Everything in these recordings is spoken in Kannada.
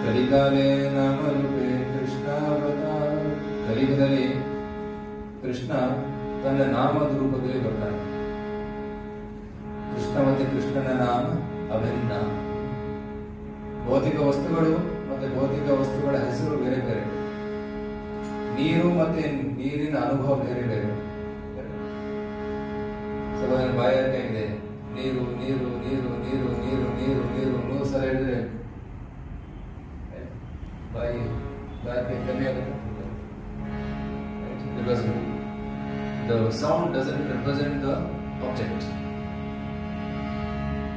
ಕಲಿಕಾಲೇ ನಾಮರೂಪೇ ಕೃಷ್ಣಾವತಾರ. ಕಲಿಯುಗದಲ್ಲಿ ಕೃಷ್ಣ ತನ್ನ ನಾಮದ ರೂಪದಲ್ಲಿ ಬರ್ತಾನೆ. ಕೃಷ್ಣ ಮತ್ತೆ ಕೃಷ್ಣನ ನಾಮ ಅಭಿನ್ನ. ಭೌತಿಕ ವಸ್ತುಗಳು ಮತ್ತೆ ಭೌತಿಕ ವಸ್ತುಗಳ ಹೆಸರು ಬೇರೆ ಬೇರೆ. ನೀರು ಮತ್ತೆ ನೀರಿನ ಅನುಭವ ಬೇರೆ ಬೇರೆ. ಬಾಯಾರಿಕೆ ಇದೆ, ನೀರು ನೀರು ನೀರು ನೀರು ನೀರು ನೀರು ನೀರು 100 ಸಲ ಹೇಳಿದ್ರೆ ಬಾಯಾರಿಕೆ ಕಮ್ಮಿ ಆಗುತ್ತೆ. Because the sound doesn't represent the object.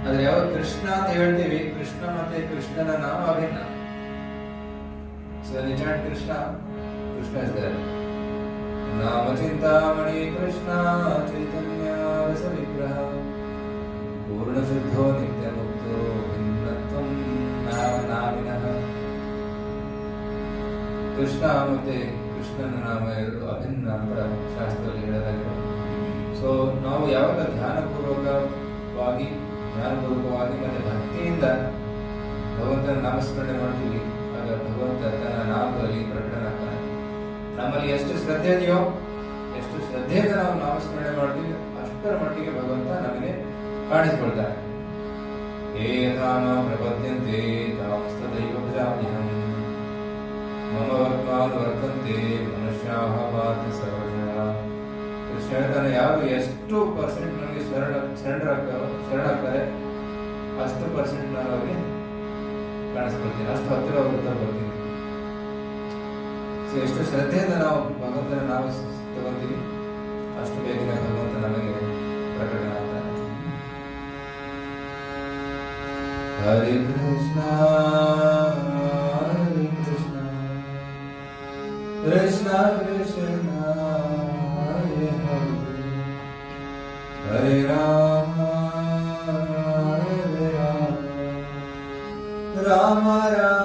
ಆದ್ರೆ ಯಾವ ಕೃಷ್ಣ ಅಂತ ಹೇಳ್ತೀವಿ, ಕೃಷ್ಣ ಮತ್ತೆ ಕೃಷ್ಣನ ನಾಮ ಅಭಿನ್ನ. So when you chant Krishna, Krishna is there. ನಾಮ ಚಿಂತಾಮಣಿ ಕೃಷ್ಣ ಚೈತನ್ಯ ರಸ ವಿಗ್ರಹ ಪೂರ್ಣ ಶುದ್ಧೋ ನಿತ್ಯ ಮುಕ್ತೋ ಭಿನ್ನತ್ವಂ ನಾಮಿನಃ. ಕೃಷ್ಣ ಮತ್ತೆ ಕೃಷ್ಣನ ನಾಮ ಎರಡು ಅಭಿನ್ನ ಅಂತ ಶಾಸ್ತ್ರದಲ್ಲಿ ಹೇಳಲಾಗಿದೆ. ಸೊ ನಾವು ಯಾವಾಗ ಧ್ಯಾನಪೂರ್ವಕವಾಗಿ ಮತ್ತೆ ಭಕ್ತಿಯಿಂದ ಭಗವಂತನ ನಾಮಸ್ಮರಣೆ ಮಾಡ್ತೀವಿ, ಆಗ ಭಗವಂತ ತನ್ನ ನಾಮದಲ್ಲಿ ಪ್ರಕಟನಾಗ್ತಾನೆ. ನಮ್ಮಲ್ಲಿ ಎಷ್ಟು ಶ್ರದ್ಧೆ ಇದೆಯೋ, ಎಷ್ಟು ಶ್ರದ್ಧೆಯಿಂದ ನಾವು ನಾಮಸ್ಮರಣೆ ಮಾಡ್ತೀವಿ, ಅಷ್ಟರ ಮಟ್ಟಿಗೆ ಭಗವಂತ ನಮಗೆ ಕಾಣಿಸಿಕೊಳ್ತಾನೆ. ಹೇ ಧಾಮ ಪ್ರಪದ್ಯಂತೆ ತಾಮಸ್ತದೈವ ಭಜಾಮ್ಯಹಂ ಮಮ ವರ್ತ್ಮಾನು ವರ್ತಂತೆ ಮನುಷ್ಯಾಃ ಪಾರ್ಥ ಸರ್ವಶಃ. ಕೃಷ್ಣ ಹೇಳ್ತಾನೆ, ಯಾರು ಎಷ್ಟು ಪರ್ಸೆಂಟ್ ನನಗೆ ಶರಣಾಗ್ತಾರೆ ಅಷ್ಟು ಪರ್ಸೆಂಟ್ ನಾನು ಅವರಿಗೆ ಕಾಣಿಸ್ಕೊಳ್ತೀನಿ, ಅಷ್ಟು ಹತ್ತಿರ ಅವ್ರ ಹತ್ರ ಬರ್ತೀನಿ. ಸೊ ಎಷ್ಟು ಶ್ರದ್ಧೆಯಿಂದ ನಾವು ಭಗವಂತನ ನಾಮ ತಗೊಂತೀವಿ, ಅಷ್ಟು ಬೇಗನೆ ಭಗವಂತ ನಮಗೆ ಪ್ರಕಟನಾಗ್ತಾನೆ. ಹರೇ ಕೃಷ್ಣ ಹರೇ ಕೃಷ್ಣ ಕೃಷ್ಣ ಕೃಷ್ಣ ಹರೇ ಹರೇ ಹರೇ ರಾಮ ಹರೇ ರಾಮ ರಾಮ ರಾಮ